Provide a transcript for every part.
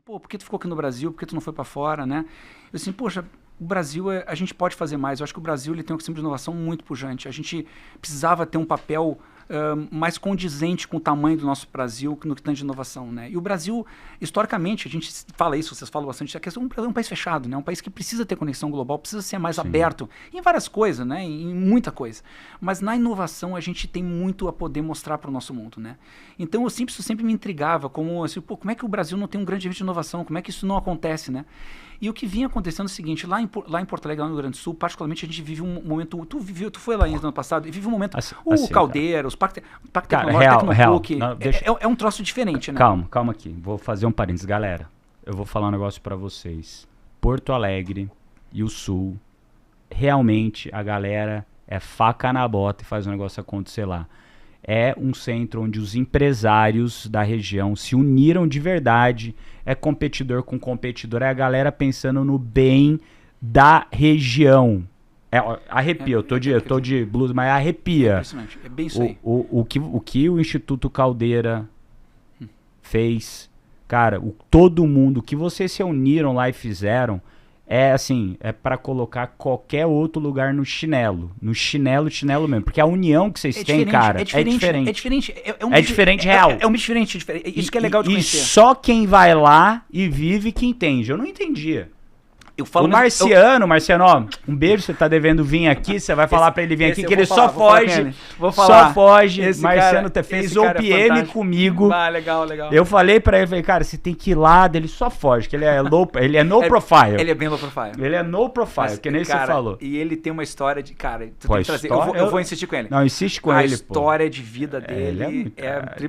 Pô, por que tu ficou aqui no Brasil? Por que tu não foi para fora, né? Eu assim, poxa, o Brasil, a gente pode fazer mais. Eu acho que o Brasil ele tem um sistema de inovação muito pujante. A gente precisava ter um papel mais condizente com o tamanho do nosso Brasil no que tange de inovação, né? E o Brasil, historicamente, a gente fala isso, vocês falam bastante, a questão é um país fechado, né? Um país que precisa ter conexão global, precisa ser mais aberto em várias coisas, né? Em muita coisa. Mas na inovação a gente tem muito a poder mostrar para o nosso mundo, né? Então isso sempre me intrigava, como assim, pô, como é que o Brasil não tem um grande evento de inovação? Como é que isso não acontece, né? E o que vinha acontecendo é o seguinte, lá em Porto Alegre, lá no Rio Grande do Sul, particularmente a gente vive um momento, tu foi lá no ano passado e vive um momento, Caldeira, os Parque Tecnológico, é um troço diferente, né? Calma aqui, vou fazer um parênteses, galera, eu vou falar um negócio pra vocês, Porto Alegre e o Sul, realmente a galera é faca na bota e faz o negócio acontecer lá. É um centro onde os empresários da região se uniram de verdade, é competidor com competidor, é a galera pensando no bem da região. Arrepia, eu tô de blues, mas arrepia. Impressionante, é bem isso aí. O que o Instituto Caldeira fez, cara, todo mundo, o que vocês se uniram lá e fizeram, é assim, é pra colocar qualquer outro lugar no chinelo mesmo, porque a união que vocês têm, cara, é diferente. É diferente real. É um diferente. Isso que é legal de conhecer. E só quem vai lá e vive que entende. Eu não entendia. O Marciano, ó, um beijo, você tá devendo vir aqui, você vai falar pra ele vir aqui, que ele só foge. Só foge. Marciano fez OPM comigo. Legal. Eu falei pra ele, cara, você tem que ir lá, ele só foge, que ele é no profile. Ele é bem low profile. Ele é no profile, que nem você falou. E ele tem uma história de, cara, tu tem que trazer, eu vou insistir com ele. Não, insiste com ele, pô. A história de vida dele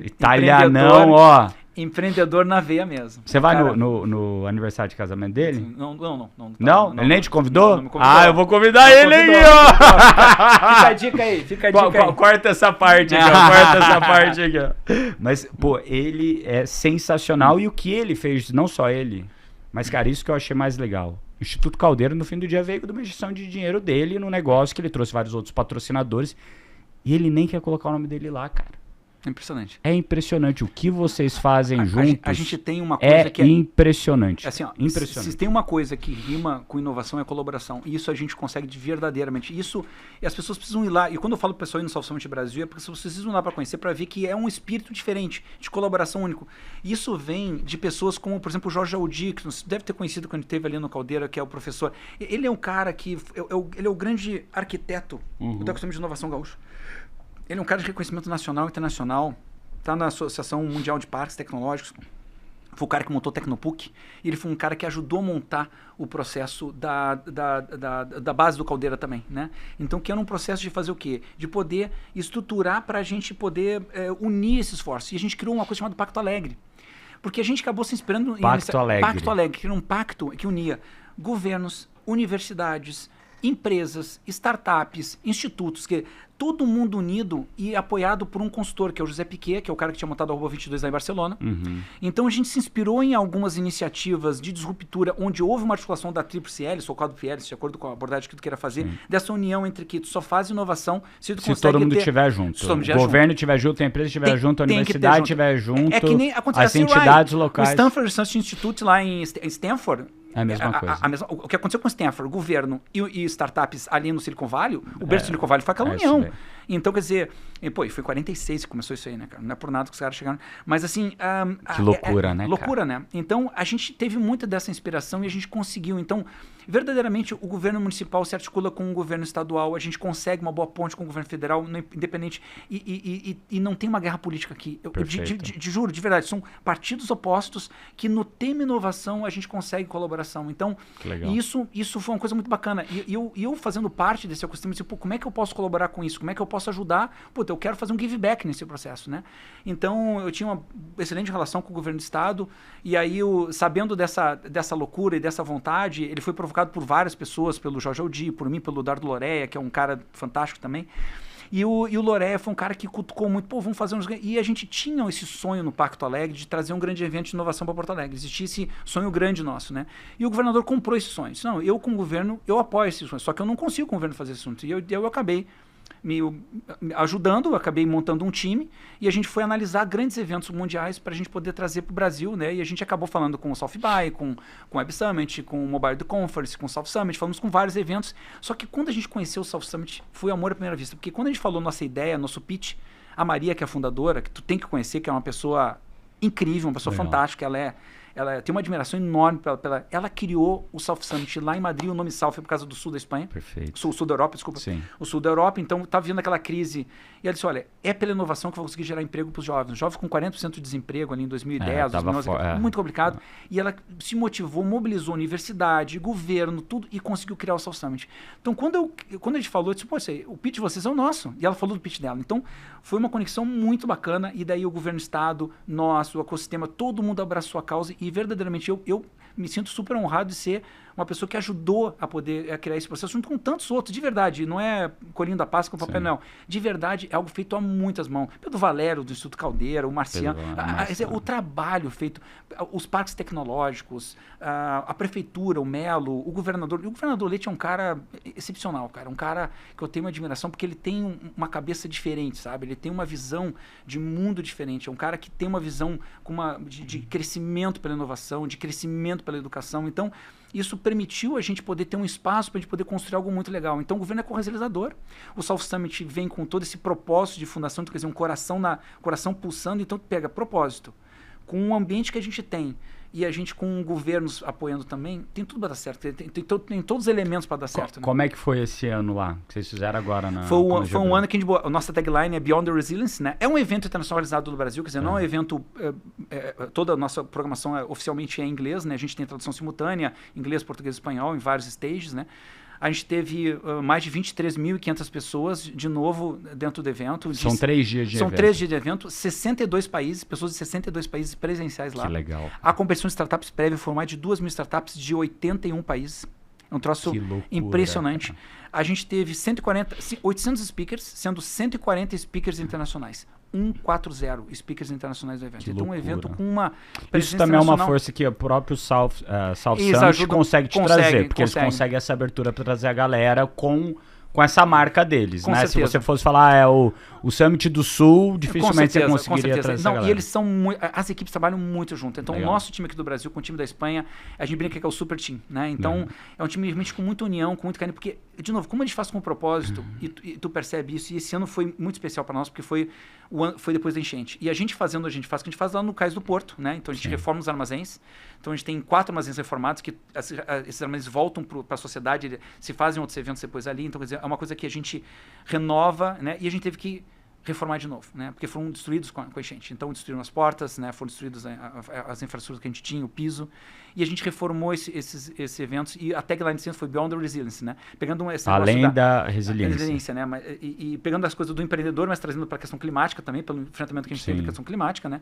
italianão, ó. Empreendedor na veia mesmo. Você vai no aniversário de casamento dele? Não. Não? Ele nem te convidou? Não me convidou. Eu vou convidar ele aí, ó. Fica a dica aí. Corta essa parte aqui, ó. Mas, pô, ele é sensacional e o que ele fez, não só ele, mas, cara, isso que eu achei mais legal. O Instituto Caldeira, no fim do dia, veio de uma injeção de dinheiro dele no negócio, que ele trouxe vários outros patrocinadores e ele nem quer colocar o nome dele lá, cara. Impressionante. É impressionante o que vocês fazem juntos. A gente tem uma coisa que é impressionante. Assim, ó, impressionante. Se tem uma coisa que rima com inovação é colaboração. E isso a gente consegue de verdadeiramente. E as pessoas precisam ir lá. E quando eu falo pro pessoal ir no Salve Summit Brasil, é porque vocês precisam ir lá para conhecer, para ver que é um espírito diferente, de colaboração único. Isso vem de pessoas como, por exemplo, o Jorge Aldi, que você deve ter conhecido quando esteve ali no Caldeira, que é o professor. Ele é um cara que ele é o grande arquiteto do ecossistema de inovação gaúcho. Ele é um cara de reconhecimento nacional e internacional, está na Associação Mundial de Parques Tecnológicos, foi o cara que montou o Tecnopuc, e ele foi um cara que ajudou a montar o processo da base do Caldeira também, né? Então, que era um processo de fazer o quê? De poder estruturar para a gente poder unir esses esforços. E a gente criou uma coisa chamada Pacto Alegre. Porque a gente acabou se inspirando Pacto Alegre. Pacto Alegre, que era um pacto que unia governos, universidades, empresas, startups, institutos, que todo mundo unido e apoiado por um consultor, que é o José Piquet, que é o cara que tinha montado a Arroba 22 lá em Barcelona. Então a gente se inspirou em algumas iniciativas de disruptura, onde houve uma articulação da Tríplice Hélice, ou quádruplo hélice, de acordo com a abordagem que tu queira fazer, dessa união entre que tu só faz inovação se tu consegue todo mundo estiver junto. O governo estiver junto, a empresa estiver junto, a universidade estiver junto, que nem as entidades locais. O Stanford Research Institute lá em Stanford, é a mesma coisa. O que aconteceu com o Stanford, o governo e startups ali no Silicon Valley, o berço do Silicon Valley foi aquela união. Então, quer dizer, foi 46 que começou isso aí, né, cara? Não é por nada que os caras chegaram. Mas assim... que loucura, né, loucura, cara? Né? Então, a gente teve muita dessa inspiração e a gente conseguiu. Então, verdadeiramente, o governo municipal se articula com o governo estadual, a gente consegue uma boa ponte com o governo federal, independente, e não tem uma guerra política aqui. Juro, de verdade, são partidos opostos que no tema inovação a gente consegue colaboração. Então, isso foi uma coisa muito bacana. E eu fazendo parte desse ecossistema, disse, como é que eu posso colaborar com isso? Como é que eu posso ajudar? Eu quero fazer um give back nesse processo, né? Então, eu tinha uma excelente relação com o governo do estado, e aí, sabendo dessa loucura e dessa vontade, ele foi provocado por várias pessoas, pelo Jorge Aldi, por mim, pelo Dardo Loreia, que é um cara fantástico também. E o Loreia foi um cara que cutucou muito, vamos fazer uns... E a gente tinha esse sonho no Pacto Alegre de trazer um grande evento de inovação para Porto Alegre. Existia esse sonho grande nosso, né? E o governador comprou esse sonho. Disse, não, eu como governo, eu apoio esse sonho, só que eu não consigo com o governo fazer esse sonho. E eu acabei me ajudando, eu acabei montando um time e a gente foi analisar grandes eventos mundiais para a gente poder trazer para o Brasil, né? E a gente acabou falando com o South by, com o Web Summit, com o Mobile Conference, com o South Summit, falamos com vários eventos. Só que quando a gente conheceu o South Summit, foi amor à primeira vista, porque quando a gente falou nossa ideia, nosso pitch, a Maria, que é a fundadora, que tu tem que conhecer, que é uma pessoa incrível, uma pessoa fantástica, ela tem uma admiração enorme pela. Ela criou o South Summit lá em Madrid, o nome South é por causa do sul da Espanha. Perfeito. Sul da Europa, desculpa. Sim. O sul da Europa, então estava vendo aquela crise. E ela disse: olha, é pela inovação que eu vou conseguir gerar emprego para os jovens. Os jovens com 40% de desemprego ali em 2010, 2011, muito complicado. E ela se motivou, mobilizou universidade, governo, tudo, e conseguiu criar o South Summit. Então, quando a gente falou, eu disse: pô, o pitch de vocês é o nosso. E ela falou do pitch dela. Então, foi uma conexão muito bacana. E daí o governo do estado, nosso, o ecossistema, todo mundo abraçou a causa. E verdadeiramente eu me sinto super honrado de ser uma pessoa que ajudou a poder criar esse processo junto com tantos outros, de verdade, não é corinho da Páscoa com Papai Noel, de verdade é algo feito a muitas mãos, Pedro Valério do Instituto Caldeira, o Marciano, o trabalho feito, os parques tecnológicos, a prefeitura, o Melo, o governador Leite é um cara excepcional, cara, um cara que eu tenho uma admiração porque ele tem uma cabeça diferente, sabe, ele tem uma visão de mundo diferente, é um cara que tem uma visão de crescimento pela inovação, de crescimento pela educação, então isso permitiu a gente poder ter um espaço para a gente poder construir algo muito legal. Então o governo é correalizador. O South Summit vem com todo esse propósito de fundação, então, quer dizer, um coração pulsando, então pega propósito, com o ambiente que a gente tem, e a gente com governos apoiando também, tem tudo para dar certo. Tem todos os elementos para dar certo. Como é que foi esse ano lá? Que vocês fizeram agora na... Foi um ano que a nossa tagline é Beyond the Resilience, né? É um evento internacionalizado do Brasil, quer dizer, não é um evento... toda a nossa programação oficialmente é em inglês, né? A gente tem tradução simultânea, inglês, português e espanhol, em vários stages, né? A gente teve mais de 23.500 pessoas, de novo, dentro do evento. São 3 dias de evento. São 3 dias de evento, 62 países, pessoas de 62 países presenciais lá. Que legal. A competição de startups prévia foram mais de 2.000 startups de 81 países. É um troço impressionante. Cara. A gente teve 800 speakers, sendo 140 speakers internacionais. 140 speakers internacionais do evento. Então, um evento com uma presença. Isso também é uma força que o próprio South Summit consegue te trazer, porque eles conseguem essa abertura para trazer a galera com essa marca deles, né? Se você fosse falar o Summit do Sul, dificilmente você conseguiria trazer essa galera. E eles são as equipes trabalham muito junto. Então, legal. O nosso time aqui do Brasil com o time da Espanha, a gente brinca que é o super team, né? Então, é um time realmente com muita união, com muito carinho, porque, de novo, como a gente faz com propósito, e tu percebe isso, e esse ano foi muito especial para nós, porque foi depois da enchente. E a gente faz o que a gente faz lá no Cais do Porto, né? Então, a gente reforma os armazéns. Então, a gente tem 4 armazéns reformados, que esses armazéns voltam para a sociedade, se fazem outros eventos depois ali. Então, quer dizer, é uma coisa que a gente renova, né? E a gente teve que reformar de novo, né? Porque foram destruídos com a enchente. Então, destruíram as portas, né? Foram destruídas as infraestruturas que a gente tinha, o piso. E a gente reformou esses eventos. E a tagline desse ano foi Beyond the Resilience, né? Pegando além da resiliência. Né? E pegando as coisas do empreendedor, mas trazendo para a questão climática também, pelo enfrentamento que a gente teve com a questão climática, né?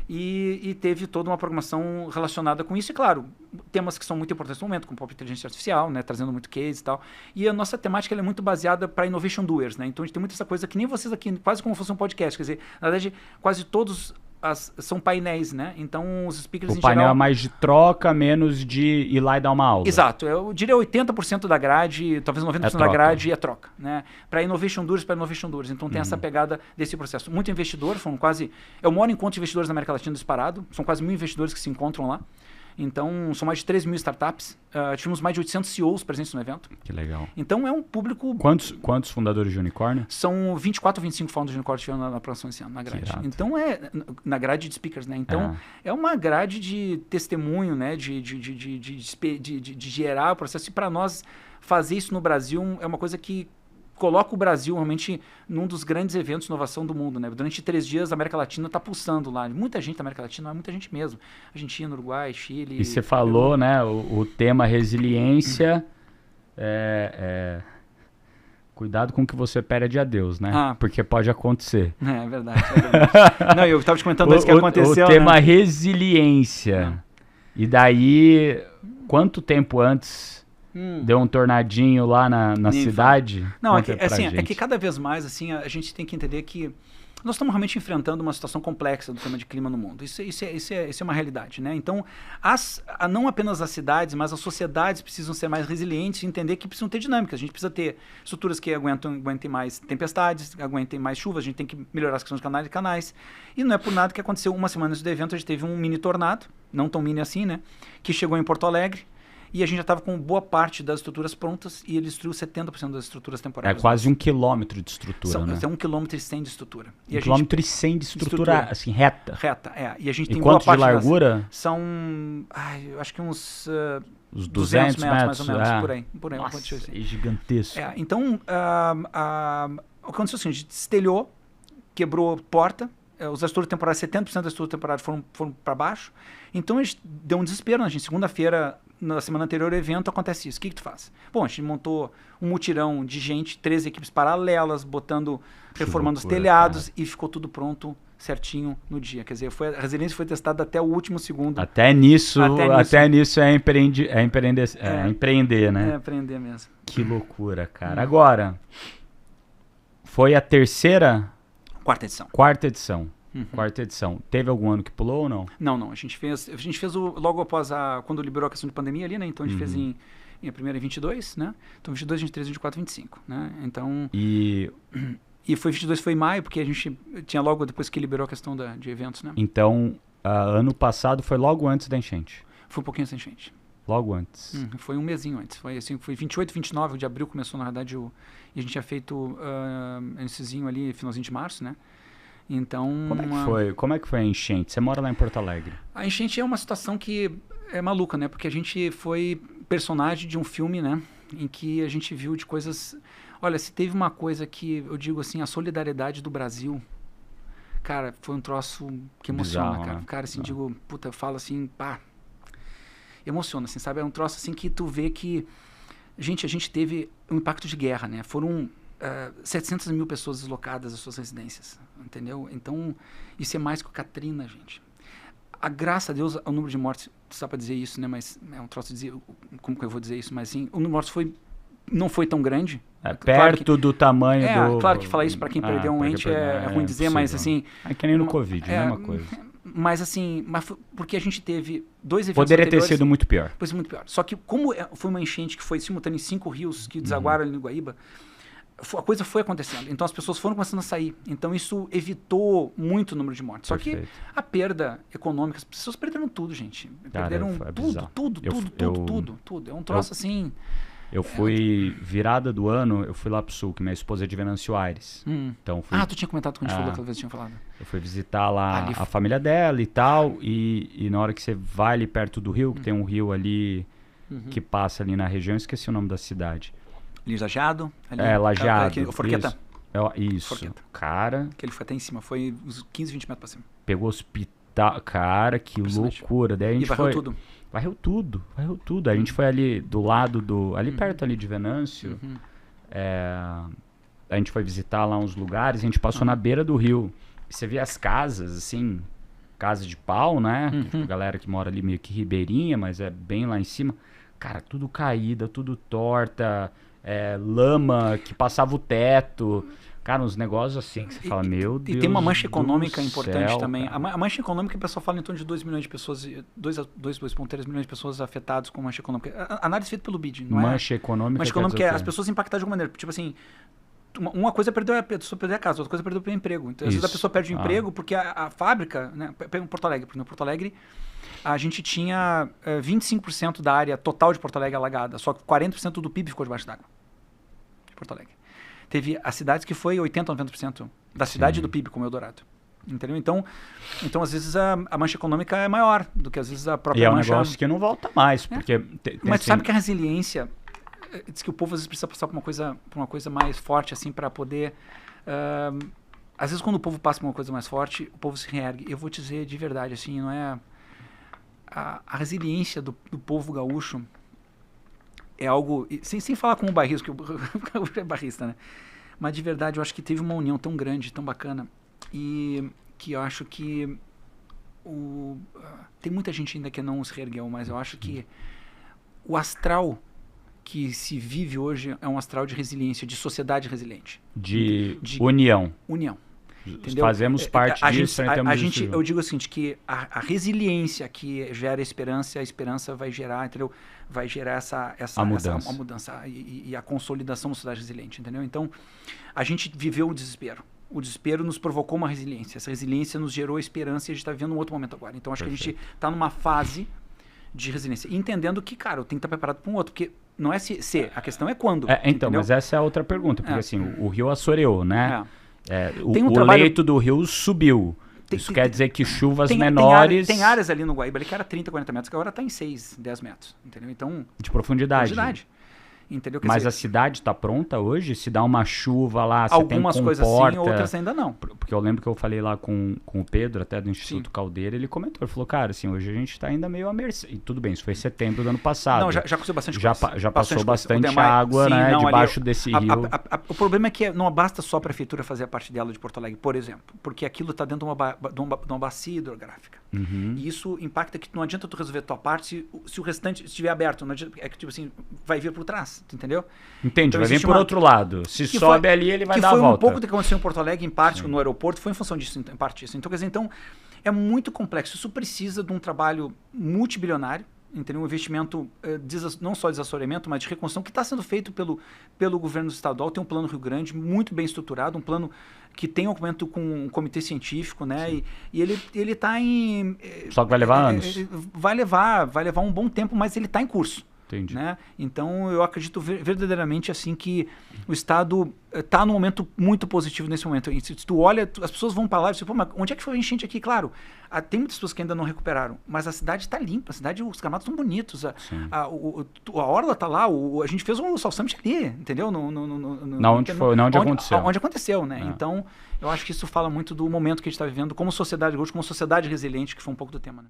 E teve toda uma programação relacionada com isso. E, claro, temas que são muito importantes no momento, como a própria inteligência artificial, né? Trazendo muito case e tal. E a nossa temática ela é muito baseada para innovation doers, né? Então, a gente tem muito essa coisa que nem vocês aqui, quase como fosse um podcast. Quer dizer, na verdade, quase todos são painéis, né? Então, os speakers em geral... O painel é mais de troca, menos de ir lá e dar uma aula. Exato. Eu diria 80% da grade, talvez 90% da grade é troca, né? Para innovation doers, Então, tem essa pegada desse processo. Muito investidor, foram quase... É o maior encontro de investidores na América Latina disparado. São quase 1.000 investidores que se encontram lá. Então, são mais de 3.000 startups. Tivemos mais de 800 CEOs presentes no evento. Que legal. Então, é um público... Quantos fundadores de unicórnio? São 24 ou 25 founders de unicórnio que tiveram na programação esse ano, na grade. Então, na grade de speakers, né? Então, é uma grade de testemunho, né? De gerar o processo. E para nós, fazer isso no Brasil é uma coisa que coloca o Brasil realmente num dos grandes eventos de inovação do mundo, né? Durante 3 dias a América Latina está pulsando lá. Muita gente da América Latina, muita gente mesmo. Argentina, Uruguai, Chile... E você falou, né? O tema resiliência cuidado com o que você pede a Deus, né? Porque pode acontecer. É verdade. Não, eu estava te comentando antes que aconteceu, o tema resiliência. E daí, quanto tempo antes... Deu um tornadinho lá na cidade? Não, é que cada vez mais assim, a gente tem que entender que nós estamos realmente enfrentando uma situação complexa do tema de clima no mundo. Isso é uma realidade, né? Então, não apenas as cidades, mas as sociedades precisam ser mais resilientes e entender que precisam ter dinâmicas. A gente precisa ter estruturas que aguentem mais tempestades, aguentem mais chuvas, a gente tem que melhorar as questões de canais. E não é por nada que aconteceu uma semana antes do evento, a gente teve um mini tornado, não tão mini assim, né? Que chegou em Porto Alegre. E a gente já estava com boa parte das estruturas prontas e ele destruiu 70% das estruturas temporárias. É quase 1 quilômetro de estrutura, né? É 1,1 km de estrutura. 1,1 km de estrutura, assim, reta. Reta, é. E a gente tem quanto de largura? São, eu acho que uns... Os 200 metros, mais ou menos, por aí. Nossa, é gigantesco. Então, o que aconteceu assim, a gente destelhou, quebrou porta, os estruturas temporárias, 70% das estruturas temporárias foram para baixo. Então, a gente deu um desespero, né? Segunda-feira, na semana anterior ao evento, acontece isso. O que tu faz? Bom, a gente montou um mutirão de gente, 13 equipes paralelas, reformando os telhados, cara. E ficou tudo pronto certinho no dia. Quer dizer, a resiliência foi testada até o último segundo. Até nisso é empreender, né? É empreender mesmo. Que loucura, cara. Agora, foi a terceira... Quarta edição. Quarta edição. Teve algum ano que pulou ou não? Não. A gente fez logo após quando liberou a questão de pandemia ali, né? Então a gente fez em primeiro em 22, né? Então 22, 23, 24, 25, né? Então... E foi 22, foi em maio, porque a gente tinha logo depois que liberou a questão de eventos, né? Então, ano passado foi logo antes da enchente? Foi um pouquinho antes da enchente. Logo antes? Foi um mesinho antes. Foi 28, 29 de abril começou, na verdade, e a gente tinha feito iniciozinho ali, finalzinho de março, né? Então... Como é que foi a enchente? Você mora lá em Porto Alegre. A enchente é uma situação que é maluca, né? Porque a gente foi personagem de um filme, né? Em que a gente viu de coisas... Olha, se teve uma coisa que eu digo assim, a solidariedade do Brasil, cara, foi um troço que emociona, bizarro, cara. Né? Cara, assim, digo, puta, fala assim, pá, emociona, assim, sabe? É um troço assim que tu vê que, a gente teve um impacto de guerra, né? Foram 700 mil pessoas deslocadas das suas residências, entendeu? Então, isso é mais que o Katrina, gente. A graça a Deus, o número de mortes, só para dizer isso, né? Mas é um troço de dizer, como que eu vou dizer isso? Mas, assim, o número de mortes não foi tão grande. Perto do tamanho do... Claro que falar isso para quem perdeu um ente é ruim dizer, possível. Mas assim... É que nem no Covid, mesma coisa. Mas assim, porque a gente teve 2 eventos Poderia ter sido muito pior. Pois muito pior. Só que como foi uma enchente que foi simultânea em 5 rios que desaguaram ali no Guaíba, a coisa foi acontecendo. Então as pessoas foram começando a sair. Então isso evitou muito o número de mortes. Perfeito. Só que a perda econômica, as pessoas perderam tudo, gente. Perderam tudo. É um troço assim... Eu fui, virada do ano, eu fui lá pro sul, que minha esposa é de Venâncio Aires. Então tu tinha comentado quando a gente falou, talvez tinha falado. Eu fui visitar lá a família dela e tal, e na hora que você vai ali perto do rio, que tem um rio ali que passa ali na região, esqueci o nome da cidade. Lajeado? Lajeado. Forqueta. Isso. Forqueta. Cara... Que ele foi até em cima, foi uns 15, 20 metros pra cima. Pegou hospital, cara, que loucura. Daí a gente varreu tudo. Varreu tudo. A gente foi ali do lado ali perto ali de Venâncio. A gente foi visitar lá uns lugares, a gente passou na beira do rio. E você vê as casas, assim, casa de pau, né? Tipo, galera que mora ali meio que ribeirinha, mas é bem lá em cima. Cara, tudo caída, tudo torta, lama que passava o teto. Cara, uns negócios assim que você fala, meu Deus. E tem uma mancha econômica importante céu, também. Cara. A mancha econômica, o pessoal fala em torno de 2 milhões de pessoas, 2,3 milhões de pessoas afetadas com mancha econômica. A análise feita pelo BID, não mancha econômica. Mancha econômica é as pessoas impactadas de alguma maneira. Tipo assim, uma coisa é perder a pessoa perder a casa, outra coisa é perder o emprego. Então, às vezes a pessoa perde o emprego porque a fábrica, né? Pega Porto Alegre, por exemplo, Porto Alegre, a gente tinha 25% da área total de Porto Alegre alagada, só que 40% do PIB ficou debaixo d'água de Porto Alegre. Teve as cidades que foi 80%, 90% da cidade do PIB, como Eldorado. Entendeu? Então às vezes a mancha econômica é maior do que às vezes a própria mancha... E é um negócio que não volta mais, porque... Mas tu sabe que a resiliência... Diz que o povo às vezes precisa passar por uma coisa mais forte, assim, para poder... às vezes quando o povo passa por uma coisa mais forte, o povo se reergue. Eu vou te dizer de verdade, assim, não é... A resiliência do povo gaúcho... É algo... Sem falar como barrista, porque o gaúcho é barrista, né? Mas de verdade eu acho que teve uma união tão grande, tão bacana, e que eu acho que tem muita gente ainda que não se reergueu, mas eu acho que o astral que se vive hoje é um astral de resiliência, de sociedade resiliente. De união. União. Entendeu? Fazemos parte disso, eu digo assim, que a resiliência que gera esperança, a esperança vai gerar, entendeu? Vai gerar essa mudança e a consolidação da sociedade resiliente, entendeu? Então, a gente viveu o desespero. O desespero nos provocou uma resiliência. Essa resiliência nos gerou esperança e a gente está vivendo um outro momento agora. Então, acho que a gente está numa fase de resiliência. E entendendo que, cara, eu tenho que estar preparado para um outro, porque não é se a questão é quando. Então, mas essa é a outra pergunta, porque assim, o rio assoreou, né? O leito do rio subiu. Isso quer dizer que chuvas menores... Tem áreas ali no Guaíba ali que era 30, 40 metros, que agora está em 6, 10 metros, entendeu? Então, de profundidade. Entendeu? Mas a cidade está pronta hoje? Se dá uma chuva lá, você tem comporta... coisas sim, outras ainda não. Porque eu lembro que eu falei lá com o Pedro, até do Instituto Caldeira, ele comentou, ele falou, cara, assim, hoje a gente está ainda meio à mercê. E tudo bem, isso foi em setembro do ano passado. Não, já aconteceu bastante coisa. Já passou bastante água, sim, né, debaixo desse rio. O problema é que não basta só a prefeitura fazer a parte dela de Porto Alegre, por exemplo, porque aquilo está dentro de uma bacia hidrográfica. E isso impacta que não adianta tu resolver a tua parte se o restante estiver aberto. Não adianta, é que, tipo assim, vai vir por trás, entendeu? Entendi, então, vai vir por outro lado. Se sobe ali, ele vai dar a volta. Que foi um pouco do que aconteceu em Porto Alegre, em parte, no aeroporto, foi em função disso, em parte disso. Então, quer dizer, então, é muito complexo. Isso precisa de um trabalho multibilionário, entendeu? Um investimento não só de desassoreamento, mas de reconstrução, que está sendo feito pelo governo estadual. Tem um plano Rio Grande muito bem estruturado, um plano que tem um documento com um comitê científico, né? E ele está em... Só que vai levar anos. Vai levar um bom tempo, mas ele está em curso. Entendi. Né? Então, eu acredito verdadeiramente assim que o Estado está num momento muito positivo nesse momento. E se tu olha, as pessoas vão para lá e dizem, pô, mas onde é que foi a enchente aqui? Claro, tem muitas pessoas que ainda não recuperaram, mas a cidade está limpa, os gramados estão bonitos, a orla está lá, a gente fez um Sol Summit ali, entendeu? Onde aconteceu. Onde aconteceu, né? Então, eu acho que isso fala muito do momento que a gente está vivendo como sociedade hoje, como sociedade resiliente, que foi um pouco do tema, né?